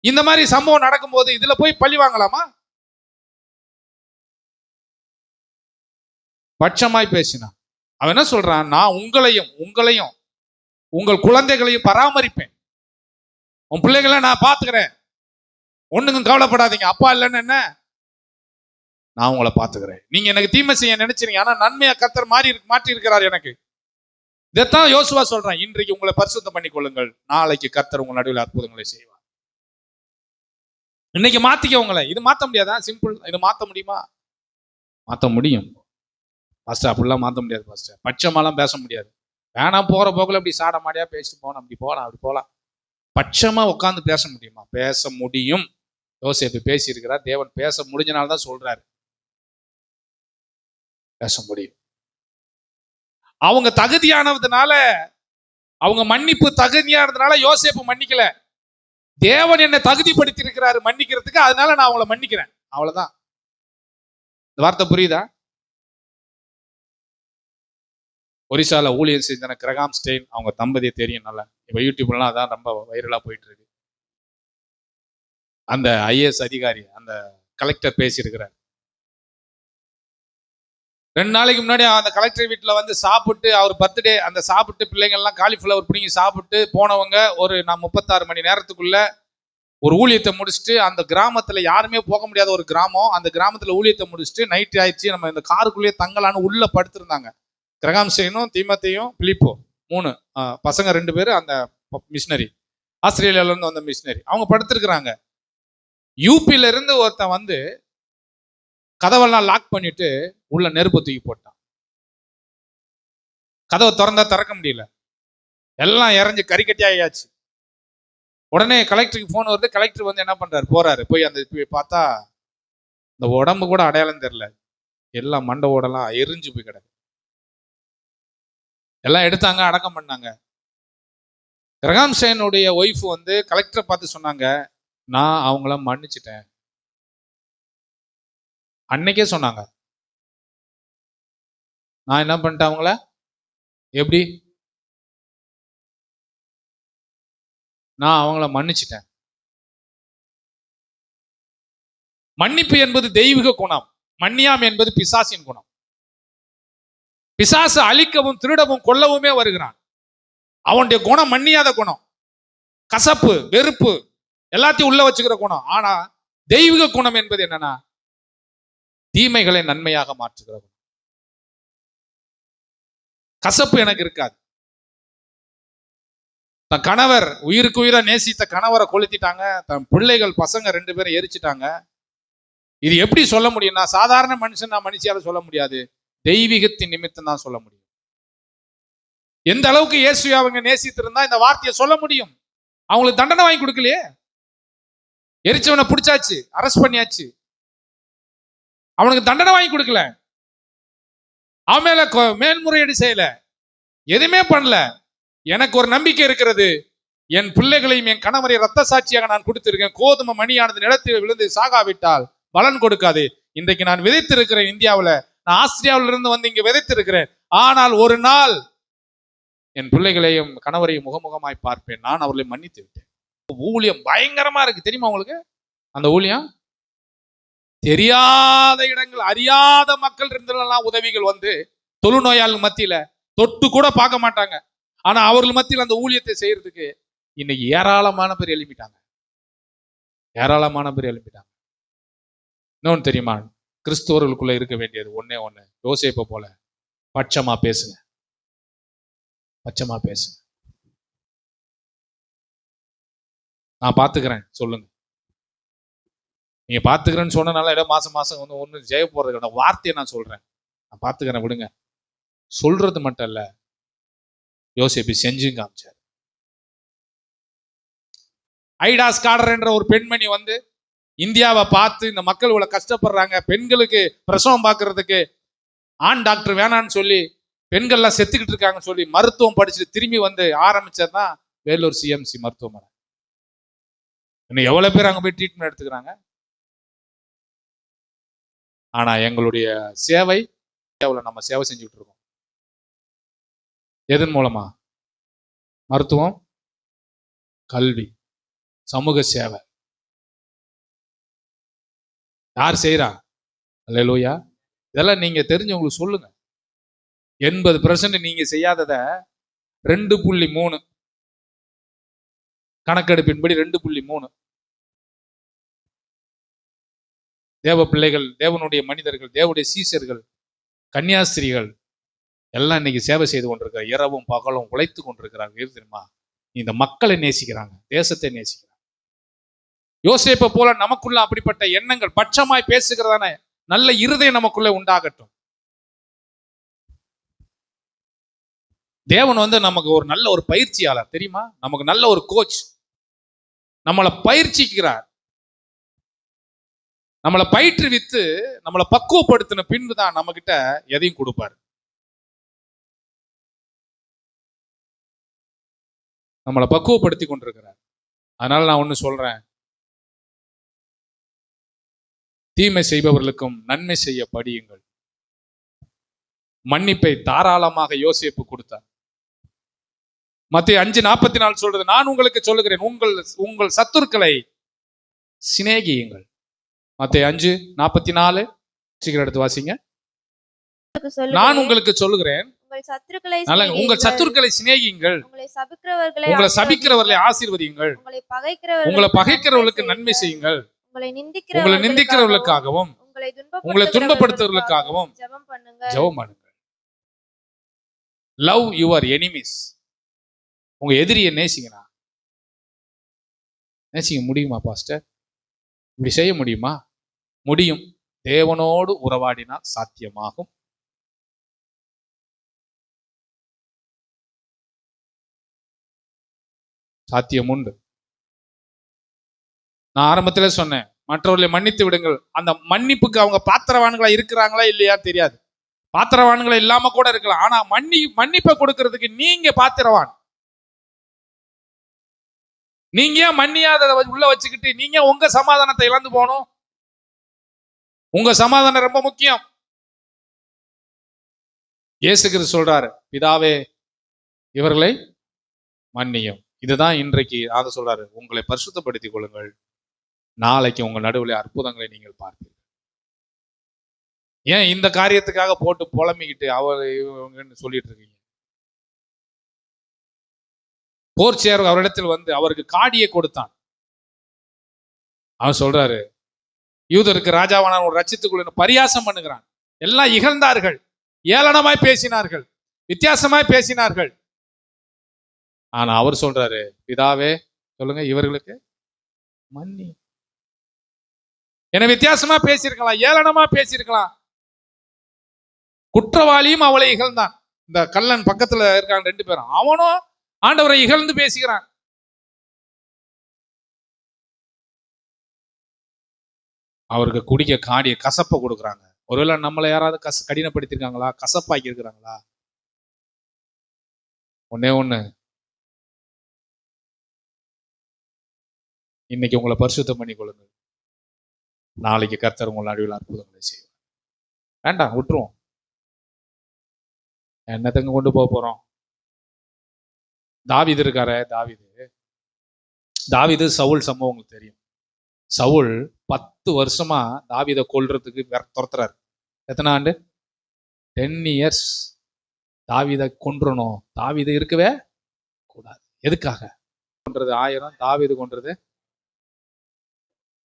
இந்த மாதிரி சம்பவம் நடக்கும்போது இதுல போய் பழி வாங்கலாமா? பட்சமாய் பேசினா அவன் என்ன சொல்றான்? நான் உங்களையும் உங்கள் குழந்தைகளையும் பராமரிப்பேன், உன் பிள்ளைகளை நான் பாத்துக்கிறேன், ஒண்ணுக்கும் கவலைப்படாதீங்க, அப்பா இல்லைன்னு என்ன, நான் உங்களை பாத்துக்கிறேன். நீங்க எனக்கு தீமை செய்ய நினைச்சீங்க, ஆனா நன்மையா கர்த்தர் மாற்றி இருக்கிறார் எனக்கு. இதைத்தான் யோசுவா சொல்றான், இன்றைக்கு உங்களை பரிசுத்தம் பண்ணி கொள்ளுங்கள், நாளைக்கு கர்த்தர் உங்கள் நடுவில் அற்புதங்களை செய்வார். இன்னைக்கு மாத்திக்க உங்களை. இது மாத்த முடியாதா? சிம்பிள். இது மாத்த முடியுமா? மாத்த முடியும் பாஸ்டர். அப்படிலாம் மாத்த முடியாது பாஸ்டர், பட்சமாலாம் பேச முடியாது. வேணாம், போற போக்குல அப்படி சாட மாடியா பேசிட்டு போனோம், அப்படி போலாம். பட்சமா உட்காந்து பேச முடியுமா? பேச முடியும். யோசேப்பு பேசி இருக்கிறார், தேவன் பேச முடிஞ்சனால்தான் சொல்றாரு, பேச முடியும். அவங்க தகுதியானதுனால, அவங்க மன்னிப்பு தகுதியானதுனால யோசேப்பு மன்னிக்கல. தேவன் என்னை தகுதிப்படுத்தி இருக்கிறாரு மன்னிக்கிறதுக்கு, அதனால நான் அவங்கள மன்னிக்கிறேன், அவ்வளவுதான். இந்த வார்த்தை புரியுதா? ஒரிசால ஊழியர் செஞ்ச கிரகாம் ஸ்டெயின், அவங்க தம்பதியை தெரியும் நல்லா, இப்ப யூடியூப்லாம் அதான் ரொம்ப வைரலா போயிட்டு இருக்கு. அந்த IAS அதிகாரி, அந்த கலெக்டர் பேசியிருக்கிறார். 2 நாளைக்கு முன்னாடி அந்த கலெக்டர் வீட்டுல வந்து சாப்பிட்டு, அவர் பர்த்டே, அந்த சாப்பிட்டு பிள்ளைங்க எல்லாம் காலிஃபிளவர் பிடிங்கி சாப்பிட்டு போனவங்க, ஒரு 36 மணி நேரத்துக்குள்ள ஒரு ஊழியத்தை முடிச்சுட்டு, அந்த கிராமத்துல யாருமே போக முடியாத ஒரு கிராமம், அந்த கிராமத்துல ஊழியத்தை முடிச்சுட்டு நைட் ஆயிடுச்சு, நம்ம இந்த காருக்குள்ளேயே தங்கலான்னு உள்ள படுத்திருந்தாங்க. கிரகாம் ஸ்டெயினும் தீமோத்தேயும் பிலிப்போ 3 பசங்க, 2 பேரு அந்த மிஷினரி, ஆஸ்திரேலியால இருந்து வந்த மிஷினரி, அவங்க படுத்திருக்கிறாங்க. யூபில இருந்து ஒருத்தன் வந்து கதவெல்லாம் லாக் பண்ணிட்டு உள்ள நெருப்பு தூக்கி போட்டான். கதவை திறக்க முடியல, எல்லாம் இறஞ்சி கறிக்கட்டி ஆயாச்சு. உடனே கலெக்டருக்கு போன் வருது. கலெக்டர் வந்து என்ன பண்றாரு, போறாரு, போய் அந்த பார்த்தா இந்த உடம்பு கூட அடையாளம் தெரியல, எல்லாம் மண்டை ஓடலாம் எரிஞ்சு போய் கிடக்கு. எல்லாம் எடுத்தாங்க, அடக்கம் பண்ணாங்க. கிரகாம் ஸ்டெயினுடைய ஒய்ஃப் வந்து கலெக்டரை பார்த்து சொன்னாங்க, நான் அவங்கள மன்னிச்சிட்டேன். அன்னைக்கே சொன்னாங்க, நான் என்ன பண்ணிட்டேன் அவங்கள, எப்படி, நான் அவங்கள மன்னிச்சிட்டேன். மன்னிப்பு என்பது தெய்வீக குணம், மன்னியாம் என்பது பிசாசின் குணம். பிசாசு அழிக்கவும் திருடவும் கொல்லவுமே வருகிறான். அவனுடைய குணம் மன்னியாத குணம், கசப்பு, வெறுப்பு, எல்லாத்தையும் உள்ள வச்சுக்கிற குணம். ஆனா தெய்வீக குணம் என்பது என்னன்னா, தீமைகளை நன்மையாக மாற்றுகிற குணம். கசப்பு எனக்கு இருக்காது, தன் கணவர் உயிருக்கு உயிரா நேசித்த கணவரை கொளுத்திட்டாங்க, தன் பிள்ளைகள் பசங்க 2 பேரும் எரிச்சிட்டாங்க. இது எப்படி சொல்ல முடியும்னா, சாதாரண மனுஷன் மனுஷியால சொல்ல முடியாது, தெய்வீகத்தின் நிமித்தம் தான் சொல்ல முடியும். எந்த அளவுக்கு இயேசுவை அவங்க நேசித்திருந்தா இந்த வார்த்தையை சொல்ல முடியும். அவங்களுக்கு தண்டனை வாங்கி கொடுக்கலையே, எரிச்சவனை பிடிச்சாச்சு, அரெஸ்ட் பண்ணியாச்சு, அவனுக்கு தண்டனை வாங்கி கொடுக்கல, அவன் மேல மேல்முறையீடு செய்யல, எதுவுமே பண்ணல. எனக்கு ஒரு நம்பிக்கை இருக்கிறது, என் பிள்ளைகளையும் என் கணவரை ரத்த சாட்சியாக நான் கொடுத்திருக்கேன். கோதுமை மணியானது நிலத்தில் விழுந்து சாகாவிட்டால் பலன் கொடுக்காது. இன்றைக்கு நான் விதைத்திருக்கிறேன் இந்தியாவில், நான் ஆஸ்திரேலியாவில இருந்து வந்து இங்க விதைத்திருக்கிறேன். ஆனால் ஒரு நாள் என் பிள்ளைகளையும் கணவரையும் முகமுகமாய் பார்ப்பேன், நான் அவர்களை மன்னித்து விட்டேன். ஊழியம் பயங்கரமா இருக்கு தெரியுமா உங்களுக்கு? அந்த ஊழியம் தெரியாத இடங்கள், அறியாத மக்கள் இருந்தெல்லாம் உதவிகள் வந்து தொழுநோயாளர் மத்தியில தொட்டு கூட பார்க்க மாட்டாங்க. ஆனா அவர்கள் மத்தியில் அந்த ஊழியத்தை செய்யறதுக்கு இன்னைக்கு ஏராளமான பேர் எழுப்பிட்டாங்க, ஏராளமான பேர் எழுப்பிட்டாங்க. இன்னொன்னு தெரியுமா, கிறிஸ்துவர்களுக்குள்ள இருக்க வேண்டியது ஒன்னே ஒண்ணு, யோசேப்பை போல பட்சமா பேசுங்க, பட்சமா பேசுங்க. நான் பாத்துக்கிறேன் சொல்லுங்க. நீங்க பாத்துக்கிறேன்னு சொன்னனால இடம் மாசம் மாசம் வந்து ஒண்ணு ஜெய போறது வார்த்தையை நான் சொல்றேன், நான் பாத்துக்கிறேன் விடுங்க. சொல்றது மட்டும் இல்ல, யோசேப்பு செஞ்சுங்க காமிச்சார். ஐடாஸ் காடர் என்ற ஒரு பெண்மணி வந்து இந்தியாவை பார்த்து இந்த மக்கள் இவ்வளவு கஷ்டப்படுறாங்க, பெண்களுக்கு பிரசவம் பார்க்கறதுக்கு ஆண் டாக்டர் வேணான்னு சொல்லி பெண்கள்லாம் செத்துக்கிட்டு இருக்காங்கன்னு சொல்லி மருத்துவம் படிச்சுட்டு திரும்பி வந்து ஆரம்பிச்சதுதான் வேலூர் சிஎம்சி மருத்துவமனை. இன்னும் எவ்வளவு பேர் அங்க போய் ட்ரீட்மெண்ட் எடுத்துக்கிறாங்க. ஆனா எங்களுடைய சேவை, நம்ம சேவை செஞ்சுட்டு இருக்கோம். எதன் மூலமா? மருத்துவம், கல்வி, சமூக சேவை. யார் செய்யறா? அல்லேலூயா. இதெல்லாம் நீங்க தெரிஞ்சவங்களுக்கு சொல்லுங்க. 80% நீங்க செய்யாதத 2.3 கணக்கெடுப்பின்படி 2.3 தேவ பிள்ளைகள், தேவனுடைய மனிதர்கள், தேவனுடைய சீசர்கள், கன்னியாஸ்திரிகள் எல்லாம் இன்னைக்கு சேவை செய்து கொண்டிருக்கிறார். இரவும் பகலும் உழைத்து கொண்டிருக்கிறார்கள். தெரியுமா? இந்த மக்களை நேசிக்கிறாங்க, தேசத்தை நேசிக்கிறாங்க. யோசேப்பை போல நமக்குள்ள அப்படிப்பட்ட எண்ணங்கள், பட்சமாய் பேசுகிறதான நல்ல இருதயம் நமக்குள்ள உண்டாகட்டும். தேவன் வந்து நமக்கு ஒரு நல்ல ஒரு பயிற்சியாளர் தெரியுமா? நமக்கு நல்ல ஒரு கோச், நம்மளை பயிற்சிக்கிறார், நம்மளை பயிற்றுவித்து நம்மளை பக்குவப்படுத்தின பின்புதான் நம்ம கிட்ட எதையும் கொடுப்பாரு. நம்மளை பக்குவப்படுத்தி கொண்டிருக்கிறார். அதனால நான் ஒண்ணு சொல்றேன், தீமை செய்பவர்களுக்கும் நன்மை செய்ய படியுங்கள். மன்னிப்பை தாராளமாக யோசேப்பு கொடுத்தார். மத்தேயு 5:44 சொல்றது, நான் உங்களுக்கு சொல்லுகிறேன், உங்கள் சத்துருக்களை சிநேகியுங்கள். மத்தேயு 5:44 சீக்கிரம் எடுத்து வாசிங்க. நான் உங்களுக்கு சொல்லுகிறேன், உங்கள் சத்துருக்களை சிநேகியுங்கள், உங்களை சபிக்கிறவர்களை ஆசீர்வதியுங்கள், உங்களை பகைக்கிறவர்களுக்கு நன்மை செய்யுங்கள், உங்களை நிந்திக்கிறவர்களுக்காகவும் உங்களை துன்பப்படுத்துவதற்காகவும் ஜெபம் பண்ணுங்கள். Love your enemies. உங்க எதிரியை நேசிங்கண்ணா. நேசிக்க முடியுமா பாஸ்டர்? இப்படி செய்ய முடியுமா? முடியும். தேவனோடு உறவாடினால் சாத்தியமாகும். சாத்தியம் உண்டு. நான் ஆரம்பத்திலே சொன்னேன், மற்றவர்களை மன்னித்து விடுங்கள். அந்த மன்னிப்புக்கு அவங்க பாத்திரவான்களா இருக்கிறாங்களா இல்லையா தெரியாது. பாத்திரவான்களை இல்லாம கூட இருக்கலாம். ஆனா மன்னிப்பை கொடுக்கிறதுக்கு நீங்க பாத்திரவான். நீங்க ஏன் மன்னியாத உள்ள வச்சுக்கிட்டு நீங்க உங்க சமாதானத்தை இழந்து போகணும்? உங்க சமாதானம் ரொம்ப முக்கியம். இயேசு கிறிஸ்து சொல்றாரு, பிதாவே இவர்களை மன்னியும். இதுதான் இன்றைக்கு அதை சொல்றாரு, உங்களை பரிசுத்தப்படுத்திக் கொள்ளுங்கள், நாளைக்கு உங்க நடுவில் அற்புதங்களை நீங்கள் பார்ப்பீர்கள். ஏன் இந்த காரியத்துக்காக போட்டு புலம்பிக்கிட்டு இவங்கன்னு சொல்லிட்டு இருக்கீங்க? போர்ச்சியார் அவரிடத்தில் வந்து அவருக்கு காடியை கொடுத்தான். அவன் சொல்றாரு, யூதருக்கு ராஜாவான ஒரு ரட்சித்துக்குள்ள பரியாசம் பண்ணுகிறான். எல்லாம் இகழ்ந்தார்கள், ஏளனமாய் பேசினார்கள், வித்தியாசமாய் பேசினார்கள். ஆனா அவர் சொல்றாரு, பிதாவே சொல்லுங்க இவர்களுக்கு மன்னி. என்ன வித்தியாசமா பேசியிருக்கலாம், ஏளனமா பேசியிருக்கலாம். குற்றவாளியும் அவளை இகழ்ந்தான். இந்த கள்ளன் பக்கத்துல இருக்காங்க 2 பேரும், அவனும் ஆண்டவரை இகழ்ந்து பேசுகிறான். அவருக்கு குடிக்க காடிய கசப்பை கொடுக்குறாங்க. ஒருவேளை நம்மளை யாராவது கடினப்படுத்திருக்காங்களா, கசப்பாக்கி இருக்கிறாங்களா? ஒன்னே ஒண்ணு, இன்னைக்கு உங்களை பரிசுத்தம் பண்ணி கொள்ளுங்க. நாளைக்கு கர்த்தர் உங்கள் நடுவில் அற்புதங்களை செய்வார். வேண்டாம், விட்டுருவோம். என்னத்தங்க கொண்டு போக போறோம்? தாவீது இருக்காரு, தாவீது சவுல் சம்பவம் உங்களுக்கு தெரியும். சவுல் 10 வருஷமா தாவீதை கொல்றதுக்கு துரத்துறாரு. எத்தனை ஆண்டு? 10 years. தாவீதை கொன்றணும், தாவீதை இருக்கவே கூடாது. எதுக்காக கொன்றது? 1000, தாவீது கொன்றது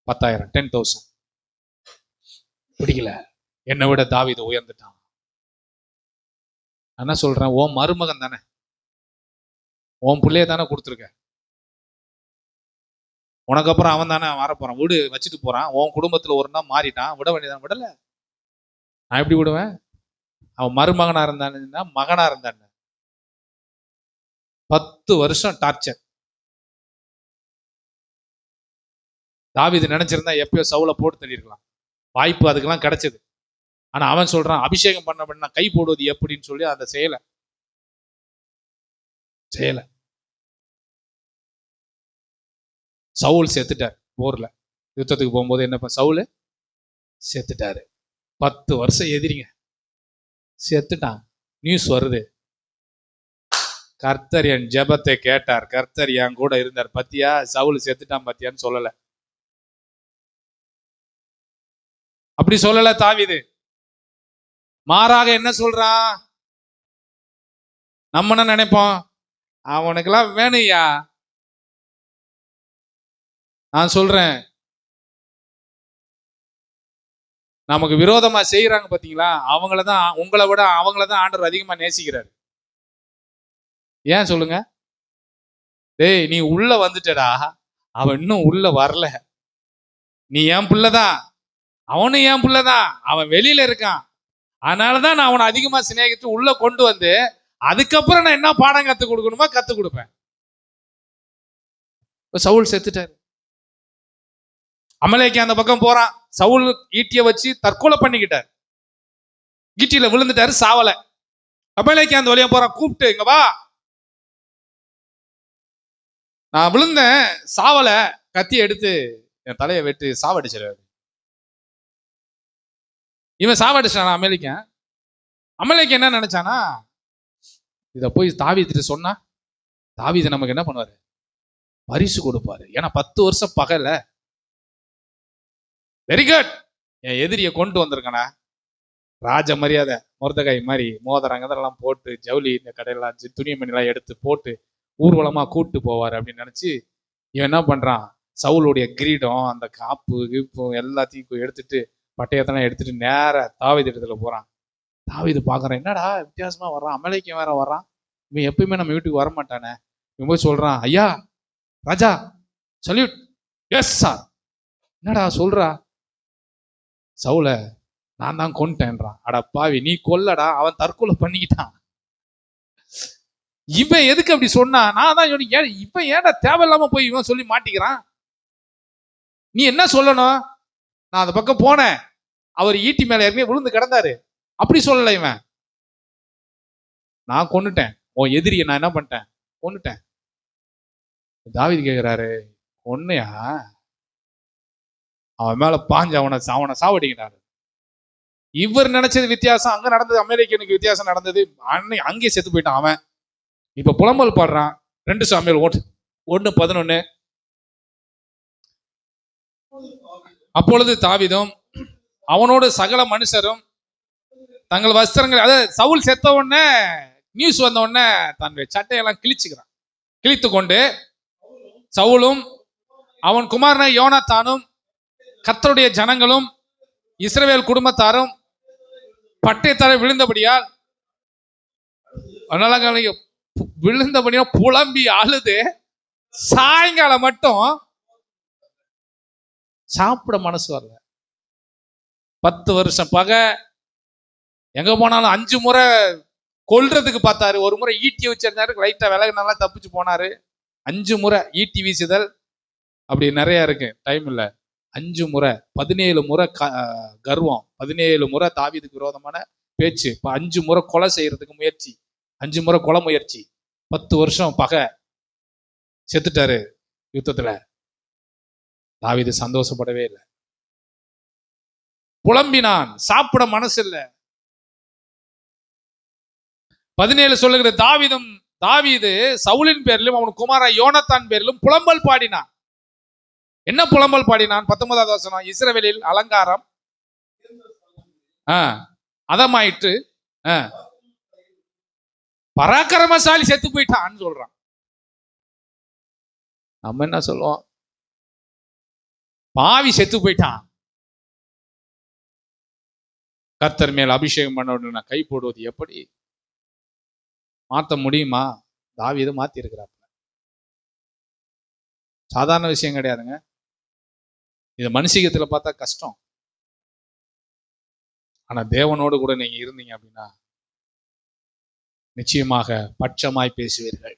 10,000, 10,000. பிடிக்கல, என்னை விட தாவீது உயர்ந்துட்டான். என்ன சொல்றேன், உன் மருமகன் தானே, உன் பிள்ளைய தானே கொடுத்துருக்க, உனக்கு அப்புறம் அவன் தானே வரப்போறான், விடு, வச்சுட்டு போறான். உன் குடும்பத்துல ஒரு நாள் மாறிட்டான், விட வேண்டியதான். விடல, நான் எப்படி விடுவேன்? அவன் மருமகனா இருந்தான்னா மகனா இருந்தான். 10 வருஷம் டார்ச்சர். தாவீது நினைச்சிருந்தா எப்பயோ சவுல போட்டு தள்ளிருக்கலாம், வாய்ப்பு அதுக்கெல்லாம் கிடைச்சது. ஆனா அவன் சொல்றான், அபிஷேகம் பண்ண கை போடுவது எப்படின்னு சொல்லி அந்த செய்யல. சவுல் செத்துட்டார் போர்ல. யுத்தத்துக்கு போகும்போது என்ன, சவுல் செத்துட்டாரு. 10 வருஷம் எதிரிங்க, செத்துட்டான். நியூஸ் வருது, கர்த்தர் என் ஜெபத்தை கேட்டார், கர்த்தர் என் கூட இருந்தார். பத்தியா, சவுல் செத்துட்டான் பத்தியான்னு சொல்லல. அப்படி சொல்லல தாவீது. மாறாக என்ன சொல்றான்? நம்ம என்ன நினைப்போம், அவனுக்கெல்லாம் வேணும்யா. நான் சொல்றேன், நமக்கு விரோதமா செய்யறாங்க பாத்தீங்களா, அவங்களதான், உங்களை விட அவங்களதான் ஆண்டவர் அதிகமா நேசிக்கிறாரு. ஏன் சொல்லுங்க? டேய், நீ உள்ள வந்துட்டடா, அவன் இன்னும் உள்ள வரல. நீ என் பிள்ளைதான், அவனும் என் பிள்ளைதான், அவன் வெளியில இருக்கான். அதனாலதான் நான் அவனை அதிகமா சிநேகித்து உள்ள கொண்டு வந்து, அதுக்கப்புறம் நான் என்ன பாடம் கத்துக் கொடுக்கணுமோ கத்துக் கொடுப்பேன். சவுல் செத்துட்டாரு. அமலேக்கு அந்த பக்கம் போறான். சவுல் ஈட்டிய வச்சு தற்கொலை பண்ணிக்கிட்டார். ஈட்டியில விழுந்துட்டாரு, சாவல. அமலேக்கு அந்த வழியா போறான், கூப்பிட்டு, இங்க வா, நான் விழுந்தேன், சாவல, கத்தியை எடுத்து என் தலையை வெட்டு, சாவடிச்சிடாரு. இவன் சாவடிச்சானா அமலேக்கன்? அமலேக்கு என்ன நினைச்சானா, இத போய் தாவீதுகிட்ட சொன்னா தாவீது நமக்கு என்ன பண்ணுவாரு, பரிசு கொடுப்பாரு. ஏன்னா 10 வருஷம் பகல. வெரி குட், என் எதிரியை கொண்டு வந்திருக்கனா, ராஜ மரியாதை, மொர்தகாய் மாதிரி மோதிரங்கதெல்லாம் போட்டு, ஜவுளி இந்த கடையெல்லாம் துணிமணிலாம் எடுத்து போட்டு ஊர்வலமா கூட்டு போவார் அப்படின்னு நினைச்சு இவன் என்ன பண்றான், சவுளுடைய கிரீடம், அந்த காப்பு கீப்பு எல்லாத்தையும் எடுத்துட்டு, பட்டயத்தெல்லாம் எடுத்துட்டு நேர தாவீது இடத்துல போறான். தாவீது பாக்குறான், என்னடா வித்தியாசமா வர்றான், அமலேக்கன் வேற வர்றான், இவன் எப்பயுமே நம்ம வீட்டுக்கு வரமாட்டானே. இவன் போய் சொல்றான், ஐயா ராஜா, சல்யூட். Yes sir. என்னடா சொல்றா? சவுல நான் தான் கொன்ட்டேன்றான். அட பாவி, நீ கொல்லடா, அவன் தற்கொலை பண்ணிக்கிட்டான். இவன் எதுக்கு அப்படி சொன்னா? நான் தான் இவன் ஏன்டா தேவையில்லாம போய் இவன் சொல்லி மாட்டிக்கிறான். நீ என்ன சொல்லணும்? நான் அந்த பக்கம் போனேன், அவர் ஈட்டி மேல ஏற்கனவே விழுந்து கிடந்தாரு, அப்படி சொல்லல. இவன், நான் கொன்னுட்டேன், உன் எதிரியை நான் என்ன பண்ணிட்டேன், கொன்னுட்டேன். தாவீது கேட்கிறாரு, ஒன்னையா? அவன் மேல பாஞ்சு அவனை சாவடிக்கிறாரு. இவர் நினைச்சது வித்தியாசம், அங்க நடந்தது அமெரிக்கனுக்கு வித்தியாசம் நடந்தது. அங்கே செத்து போயிட்டான் அவன். இப்ப புலம்பல் பாடுறான். 2 சாமுவேல் 1:11. அப்பொழுது தாவீதும் அவனோடு சகல மனுஷரும் தங்கள் வஸ்திரங்கள், அதாவது சவுல் செத்த உடனே நியூஸ் வந்த உடனே தன்னுடைய சட்டையெல்லாம் கிழித்து கொண்டு, சவுலும் அவன் குமாரனை யோனத்தானும் கர்த்தருடைய ஜனங்களும் இஸ்ரவேல் குடும்பத்தாரும் பட்டயத்தால் விழுந்தபடியால் விழுந்தபடியா புலம்பி அழுது சாயங்காலம் மட்டும் சாப்பிட மனசு வரல. 10 வருஷம் பகை, எங்க போனாலும் 5 முறை கொல்றதுக்கு பார்த்தாரு. ஒரு முறை ஈட்டி வச்சிருந்தாரு, லைட்டா விலகு நல்லா தப்பிச்சு போனாரு. 5 முறை ஈட்டி வீசுதல், அப்படி நிறைய இருக்கு, டைம் இல்ல. 5 முறை, 17 முறை கர்வம், 17 முறை தாவீதுக்கு விரோதமான பேச்சு, 5 முறை கொலை செய்யறதுக்கு முயற்சி, 5 முறை கொலை முயற்சி, 10 வருஷம் பகை, செத்துட்டாரு யுத்தத்துல. தாவீது சந்தோஷப்படவே இல்லை, புலம்பினான், சாப்பிட மனசு இல்ல. 17 சொல்லுகிற தாவீது சவுலின் பேரிலும் அவன் குமாரா யோனத்தான் பேரிலும் புலம்பல் பாடினான். என்ன புலம்பல் பாடினான்? 19வது வசனம், இஸ்ரவேலில் அலங்காரம் அதமாயிட்டு பராக்கிரமசாலி செத்து போயிட்டான்னு சொல்றான். நம்ம என்ன சொல்லுவோம்? பாவி செத்து போயிட்டான். கர்த்தர் மேல் அபிஷேகம் பண்ண உடனே கை போடுவது எப்படி? மாத்த முடியுமா? தாவீது மாத்தி இருக்கிறார். சாதாரண விஷயம் கிடையாதுங்க. இது மனுஷிகத்துல பார்த்தா கஷ்டம். ஆனா தேவனோடு கூட நீங்க இருந்தீங்க அப்படின்னா நிச்சயமாக பட்சமாய் பேசுவீர்கள்.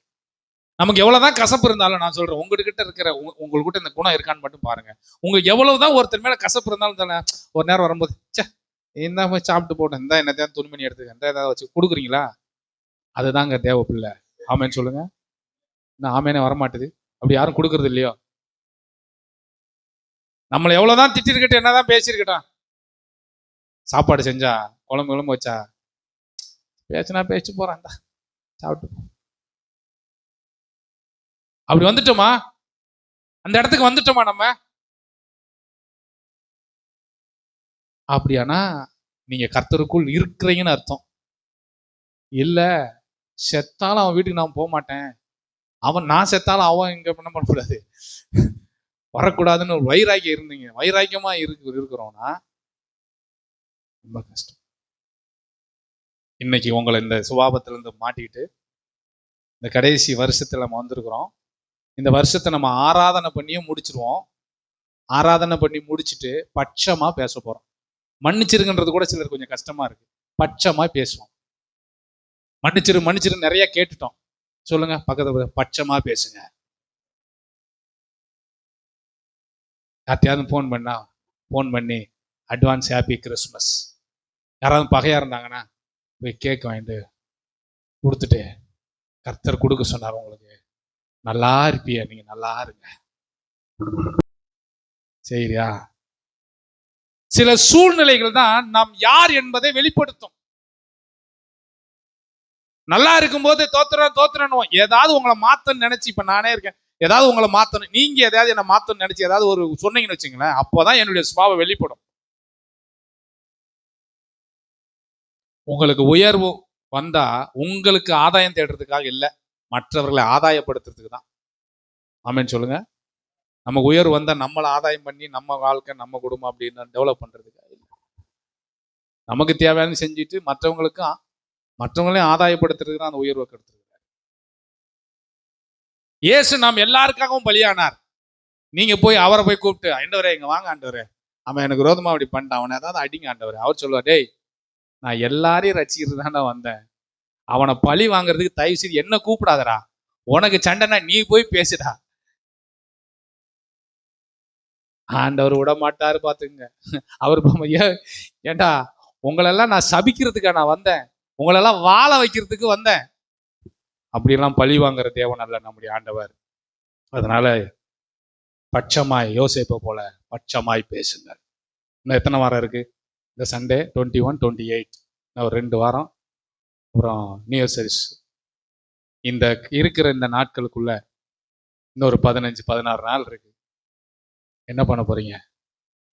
நமக்கு எவ்வளவுதான் கசப்பு இருந்தாலும், நான் சொல்றேன், உங்ககிட்ட இருக்கிற உங்கள்கிட்ட இந்த குணம் இருக்கான்னு மட்டும் பாருங்க. உங்களுக்கு எவ்வளவுதான் ஒருத்தர் மேல கசப்பு இருந்தாலும் தானே ஒரு நேரம் வரும்போது, இந்த போய் சாப்பிட்டு போட்டேன், இந்த என்னத்தையும் துணிமணி எடுத்துக்க, இந்த ஏதாவது வச்சு கொடுக்குறீங்களா? அதுதாங்க தேவ பிள்ளை. ஆமேன்னு சொல்லுங்க. இன்னும் ஆமேனே வரமாட்டுது. அப்படி யாரும் கொடுக்கறது இல்லையோ? நம்மளை எவ்வளவுதான் திட்டிருக்கட்டும், என்னதான் பேசிருக்கட்டும், சாப்பாடு செஞ்சா, குழம்பு வச்சா, பேச்சுனா பேச்சு போறான், சாப்பிட்டு அப்படி வந்துட்டோமா? அந்த இடத்துக்கு வந்துட்டோமா நம்ம? அப்படியானா நீங்க கர்த்தருக்குள் இருக்கிறீங்கன்னு அர்த்தம். இல்ல, செத்தாலும் அவன் வீட்டுக்கு நான் போக மாட்டேன், நான் செத்தாலும் அவன் இங்க பண்ண பண்ணக்கூடாது, வரக்கூடாதுன்னு ஒரு வைராக்கியம் இருந்தீங்க, வைராக்கியமா இருக்கிறோம்னா ரொம்ப கஷ்டம். இன்னைக்கு உங்களை இந்த சுபாவத்துல இருந்து மாட்டிக்கிட்டு இந்த கடைசி வருஷத்துல நம்ம வந்திருக்கிறோம். இந்த வருஷத்தை நம்ம ஆராதனை பண்ணியே முடிச்சிருவோம். ஆராதனை பண்ணி முடிச்சுட்டு பட்சமா பேச போறோம். மன்னிச்சிருங்கன்றது கூட சிலர் கொஞ்சம் கஷ்டமா இருக்கு. பட்சமா பேசுவோம். மன்னிச்சிரு நிறைய கேட்டுட்டோம். சொல்லுங்க பக்கத்துல, பட்சமா பேசுங்க. யார்த்தையாவது ஃபோன் பண்ணி அட்வான்ஸ் ஹாப்பி கிறிஸ்மஸ், யாராவது பகையா இருந்தாங்கன்னா போய் கேக் வாங்கிட்டு கொடுத்துட்டு, கர்த்தர் கொடுக்க சொன்னார் உங்களுக்கு, நல்லா இருப்பிய, நீங்க நல்லா இருங்க, சரியா? சில சூழ்நிலைகள் தான் நாம் யார் என்பதை வெளிப்படுத்தும். நல்லா இருக்கும்போது தோத்துறணும், ஏதாவது உங்களை மாத்தன்னு நினைச்சு, இப்ப நானே இருக்கேன், ஏதாவது உங்களை மாத்தணும், நீங்க ஏதாவது என்ன மாத்தன்னு நினைச்சு ஏதாவது ஒரு சொன்னீங்கன்னு வச்சுங்களேன், அப்போதான் என்னுடைய சுபாவம் வெளிப்படும். உங்களுக்கு உயர்வு வந்தா உங்களுக்கு ஆதாயம் தேடுறதுக்காக இல்லை, மற்றவர்களை ஆதாயப்படுத்துறதுக்கு தான். ஆமேன்னு சொல்லுங்க. நமக்கு உயர்வு வந்தா நம்மளை ஆதாயம் பண்ணி நம்ம வாழ்க்கை நம்ம குடும்பம் அப்படின்னு டெவலப் பண்றதுக்காக இல்லை. நமக்கு தேவையான செஞ்சுட்டு மற்றவங்களையும் ஆதாயப்படுத்துறதுக்கு தான் அந்த உயர்வை கெடுத்துருக்காரு. இயேசு நாம் எல்லாருக்காகவும் பலியானார். நீங்க போய் அவரை போய் கூப்பிட்டு, ஆண்டவரே இங்க வாங்க ஆண்டவரே, அவன் எனக்கு விரோதமா அப்படி பண்ணிட்டான், அவனை ஏதாவது அடிங்க ஆண்டவரே. அவர் சொல்லுவார், டேய் நான் எல்லாரையும் ரசிக்கிறது தானே வந்தேன், அவனை பழி வாங்குறதுக்கு தயவு செய்து என்ன கூப்பிடாதடா, உனக்கு சண்டைனா நீ போய் பேசுடா. ஆண்டவர் விட மாட்டாரு பாத்துங்க. அவர் ஏண்டா உங்களெல்லாம் நான் சபிக்கிறதுக்கா நான் வந்தேன், உங்களெல்லாம் வாழ வைக்கிறதுக்கு வந்தேன். அப்படியெல்லாம் பழி வாங்குற தேவன் அல்ல நம்முடைய ஆண்டவர். அதனால பட்சமாய், யோசேப்பை போல பட்சமாய் பேசுங்க. இன்னும் எத்தனை வாரம் இருக்கு? இந்த சண்டே 21, 28, ஒரு 2 வாரம், அப்புறம் நியூ இயர் சர்வீஸ். இந்த இருக்கிற இந்த நாட்களுக்குள்ள இன்னொரு 15, 16 நாள் இருக்கு. என்ன பண்ண போறீங்க?